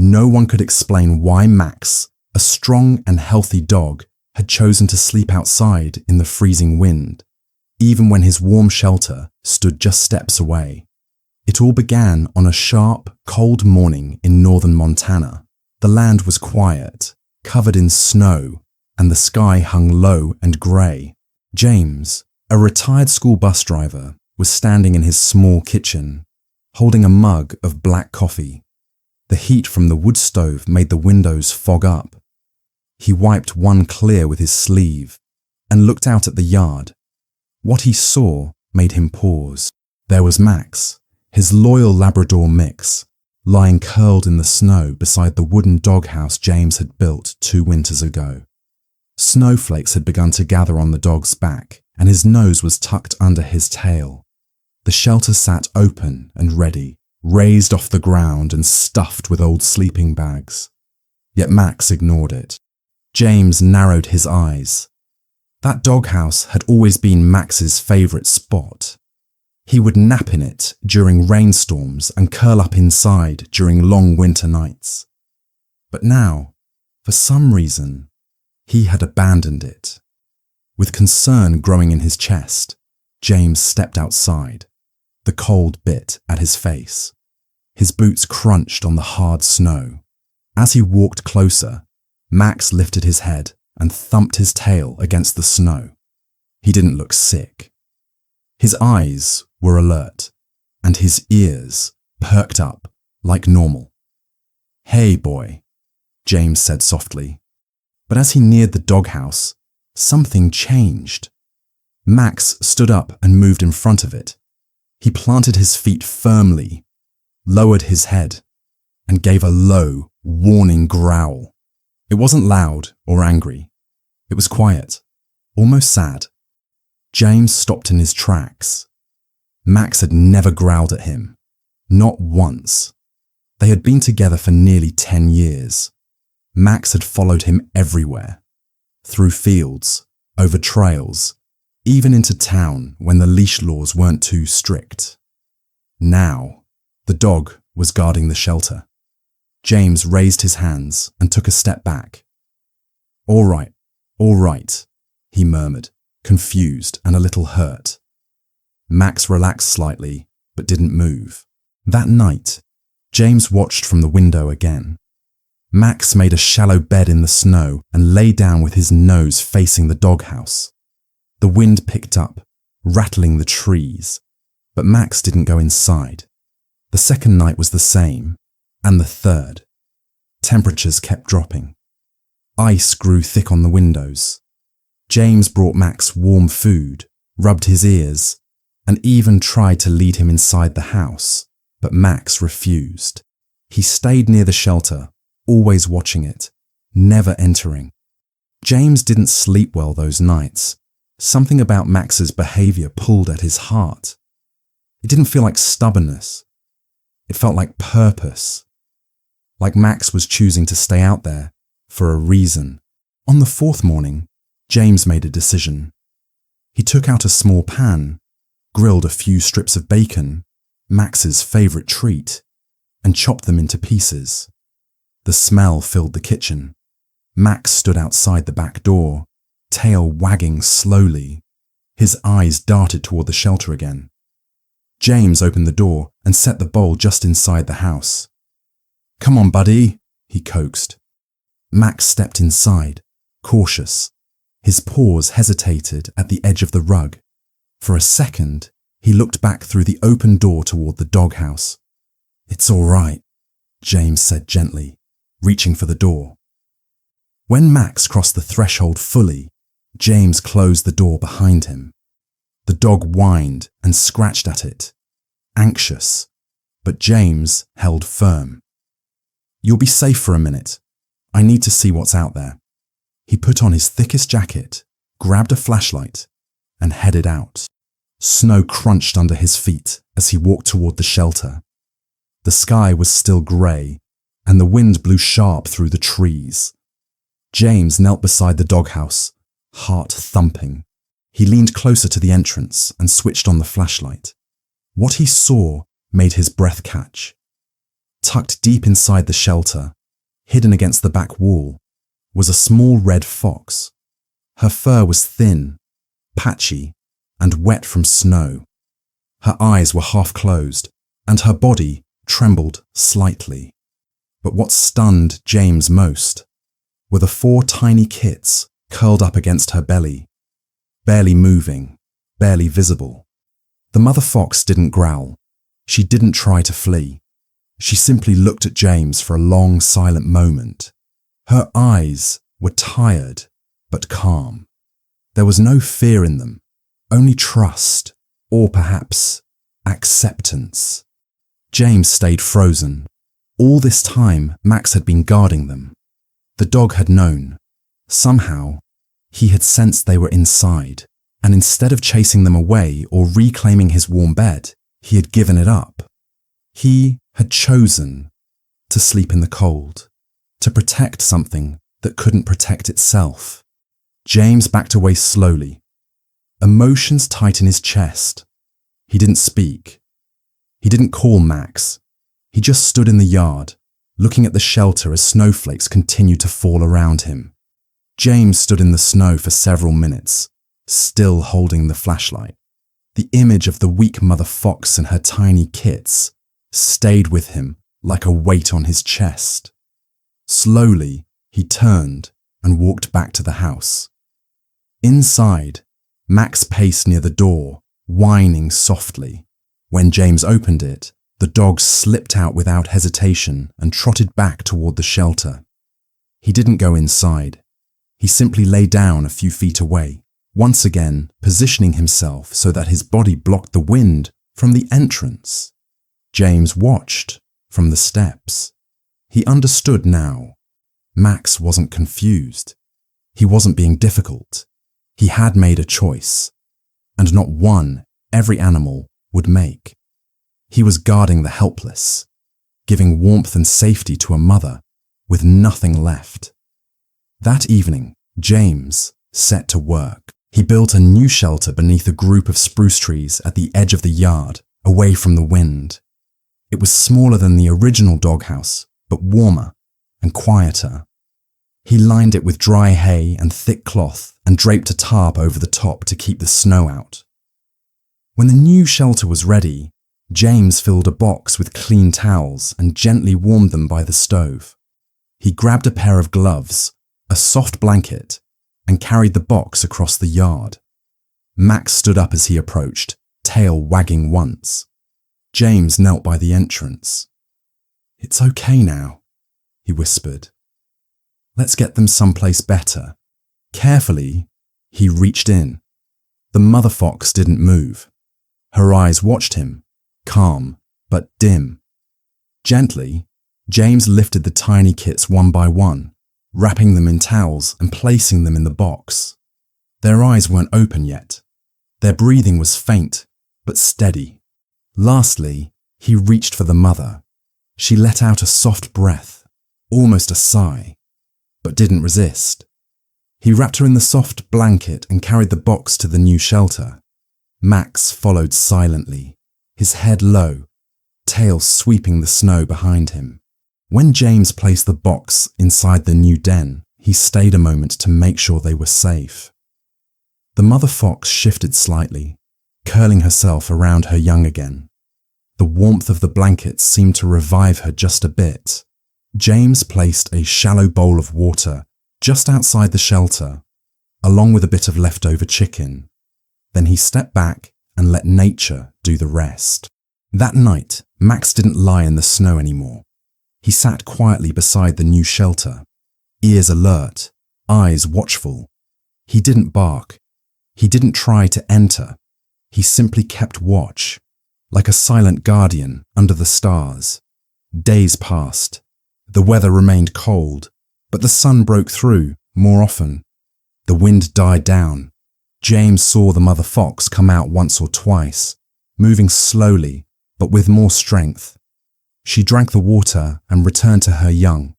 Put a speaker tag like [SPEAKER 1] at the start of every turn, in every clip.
[SPEAKER 1] No one could explain why Max, a strong and healthy dog, had chosen to sleep outside in the freezing wind, even when his warm shelter stood just steps away. It all began on a sharp, cold morning in northern Montana. The land was quiet, covered in snow, and the sky hung low and grey. James, a retired school bus driver, was standing in his small kitchen, holding a mug of black coffee. The heat from the wood stove made the windows fog up. He wiped one clear with his sleeve and looked out at the yard. What he saw made him pause. There was Max, his loyal Labrador mix, lying curled in the snow beside the wooden doghouse James had built 2 winters ago. Snowflakes had begun to gather on the dog's back, and his nose was tucked under his tail. The shelter sat open and ready, raised off the ground and stuffed with old sleeping bags. Yet Max ignored it. James narrowed his eyes. That doghouse had always been Max's favourite spot. He would nap in it during rainstorms and curl up inside during long winter nights. But now, for some reason, he had abandoned it. With concern growing in his chest, James stepped outside. The cold bit at his face. His boots crunched on the hard snow. As he walked closer, Max lifted his head and thumped his tail against the snow. He didn't look sick. His eyes were alert, and his ears perked up like normal. "Hey, boy," James said softly. But as he neared the doghouse, something changed. Max stood up and moved in front of it. He planted his feet firmly, lowered his head, and gave a low, warning growl. It wasn't loud or angry. It was quiet, almost sad. James stopped in his tracks. Max had never growled at him. Not once. They had been together for nearly 10 years. Max had followed him everywhere. Through fields, over trails, even into town when the leash laws weren't too strict. Now, the dog was guarding the shelter. James raised his hands and took a step back. All right, he murmured, confused and a little hurt. Max relaxed slightly, but didn't move. That night, James watched from the window again. Max made a shallow bed in the snow and lay down with his nose facing the doghouse. The wind picked up, rattling the trees, but Max didn't go inside. The second night was the same, and the third. Temperatures kept dropping. Ice grew thick on the windows. James brought Max warm food, rubbed his ears, and even tried to lead him inside the house, but Max refused. He stayed near the shelter, always watching it, never entering. James didn't sleep well those nights. Something about Max's behaviour pulled at his heart. It didn't feel like stubbornness. It felt like purpose. Like Max was choosing to stay out there for a reason. On the 4th morning, James made a decision. He took out a small pan, grilled a few strips of bacon, Max's favourite treat, and chopped them into pieces. The smell filled the kitchen. Max stood outside the back door, tail wagging slowly. His eyes darted toward the shelter again. James opened the door and set the bowl just inside the house. "Come on, buddy," he coaxed. Max stepped inside, cautious. His paws hesitated at the edge of the rug. For a second, he looked back through the open door toward the doghouse. "It's all right," James said gently, reaching for the door. When Max crossed the threshold fully, James closed the door behind him. The dog whined and scratched at it, anxious, but James held firm. "You'll be safe for a minute. I need to see what's out there." He put on his thickest jacket, grabbed a flashlight, and headed out. Snow crunched under his feet as he walked toward the shelter. The sky was still grey, and the wind blew sharp through the trees. James knelt beside the doghouse, heart thumping. He leaned closer to the entrance and switched on the flashlight. What he saw made his breath catch. Tucked deep inside the shelter, hidden against the back wall, was a small red fox. Her fur was thin, patchy, and wet from snow. Her eyes were half closed, and her body trembled slightly. But what stunned James most were the 4 tiny kits curled up against her belly, barely moving, barely visible. The mother fox didn't growl. She didn't try to flee. She simply looked at James for a long, silent moment. Her eyes were tired, but calm. There was no fear in them, only trust, or perhaps acceptance. James stayed frozen. All this time, Max had been guarding them. The dog had known. Somehow, he had sensed they were inside, and instead of chasing them away or reclaiming his warm bed, he had given it up. He had chosen to sleep in the cold, to protect something that couldn't protect itself. James backed away slowly. Emotions tight in his chest. He didn't speak. He didn't call Max. He just stood in the yard, looking at the shelter as snowflakes continued to fall around him. James stood in the snow for several minutes, still holding the flashlight. The image of the weak mother fox and her tiny kits stayed with him like a weight on his chest. Slowly, he turned and walked back to the house. Inside, Max paced near the door, whining softly. When James opened it, the dog slipped out without hesitation and trotted back toward the shelter. He didn't go inside. He simply lay down a few feet away, once again positioning himself so that his body blocked the wind from the entrance. James watched from the steps. He understood now. Max wasn't confused. He wasn't being difficult. He had made a choice, and not one every animal would make. He was guarding the helpless, giving warmth and safety to a mother with nothing left. That evening, James set to work. He built a new shelter beneath a group of spruce trees at the edge of the yard, away from the wind. It was smaller than the original doghouse, but warmer and quieter. He lined it with dry hay and thick cloth and draped a tarp over the top to keep the snow out. When the new shelter was ready, James filled a box with clean towels and gently warmed them by the stove. He grabbed a pair of gloves, a soft blanket, and carried the box across the yard. Max stood up as he approached, tail wagging once. James knelt by the entrance. "It's okay now," he whispered. "Let's get them someplace better." Carefully, he reached in. The mother fox didn't move. Her eyes watched him, calm but dim. Gently, James lifted the tiny kits one by one, wrapping them in towels and placing them in the box. Their eyes weren't open yet. Their breathing was faint but steady. Lastly, he reached for the mother. She let out a soft breath, almost a sigh, but didn't resist. He wrapped her in the soft blanket and carried the box to the new shelter. Max followed silently, his head low, tail sweeping the snow behind him. When James placed the box inside the new den, he stayed a moment to make sure they were safe. The mother fox shifted slightly, curling herself around her young again. The warmth of the blankets seemed to revive her just a bit. James placed a shallow bowl of water just outside the shelter, along with a bit of leftover chicken. Then he stepped back and let nature do the rest. That night, Max didn't lie in the snow anymore. He sat quietly beside the new shelter, ears alert, eyes watchful. He didn't bark. He didn't try to enter. He simply kept watch, like a silent guardian under the stars. Days passed. The weather remained cold, but the sun broke through more often. The wind died down. James saw the mother fox come out once or twice, moving slowly but with more strength. She drank the water and returned to her young.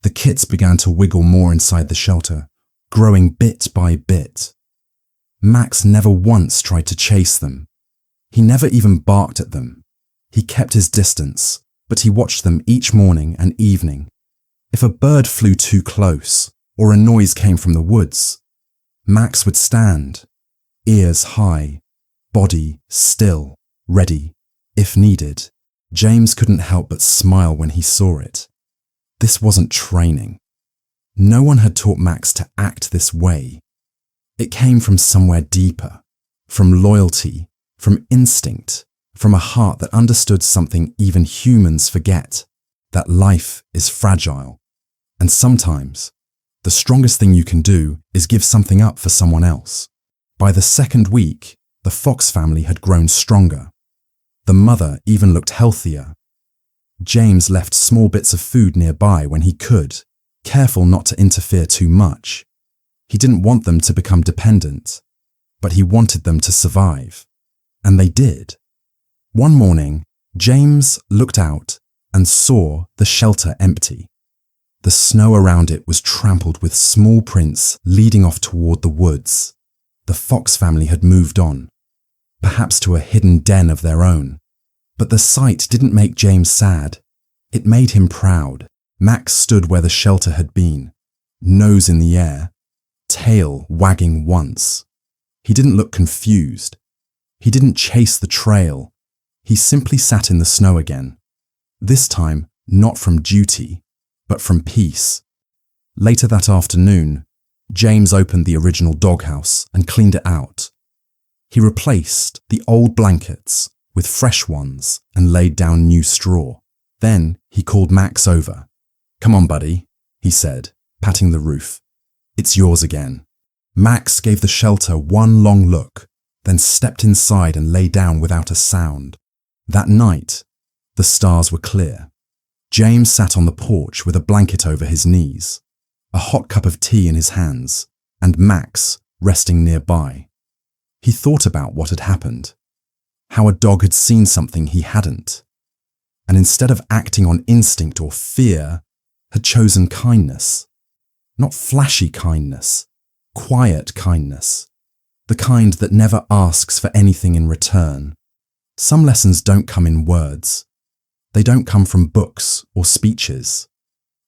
[SPEAKER 1] The kits began to wiggle more inside the shelter, growing bit by bit. Max never once tried to chase them. He never even barked at them. He kept his distance, but he watched them each morning and evening. If a bird flew too close or a noise came from the woods, Max would stand, ears high, body still, ready, if needed. James couldn't help but smile when he saw it. This wasn't training. No one had taught Max to act this way. It came from somewhere deeper, from loyalty, from instinct, from a heart that understood something even humans forget, that life is fragile. And sometimes, the strongest thing you can do is give something up for someone else. By the second week, the Fox family had grown stronger. The mother even looked healthier. James left small bits of food nearby when he could, careful not to interfere too much. He didn't want them to become dependent, but he wanted them to survive. And they did. One morning, James looked out and saw the shelter empty. The snow around it was trampled with small prints leading off toward the woods. The Fox family had moved on, perhaps to a hidden den of their own. But the sight didn't make James sad. It made him proud. Max stood where the shelter had been, nose in the air, tail wagging once. He didn't look confused. He didn't chase the trail. He simply sat in the snow again. This time, not from duty, but from peace. Later that afternoon, James opened the original doghouse and cleaned it out. He replaced the old blankets with fresh ones and laid down new straw. Then he called Max over. "Come on, buddy," he said, patting the roof. "It's yours again." Max gave the shelter one long look, then stepped inside and lay down without a sound. That night, the stars were clear. James sat on the porch with a blanket over his knees, a hot cup of tea in his hands, and Max resting nearby. He thought about what had happened, how a dog had seen something he hadn't, and instead of acting on instinct or fear, had chosen kindness. Not flashy kindness, quiet kindness, the kind that never asks for anything in return. Some lessons don't come in words. They don't come from books or speeches.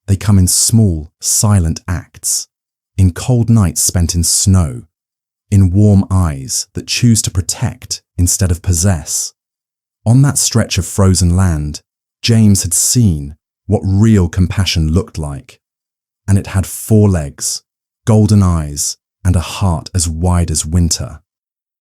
[SPEAKER 1] They come in small, silent acts, in cold nights spent in snow, in warm eyes that choose to protect instead of possess. On that stretch of frozen land, James had seen what real compassion looked like, and it had 4 legs, golden eyes, and a heart as wide as winter.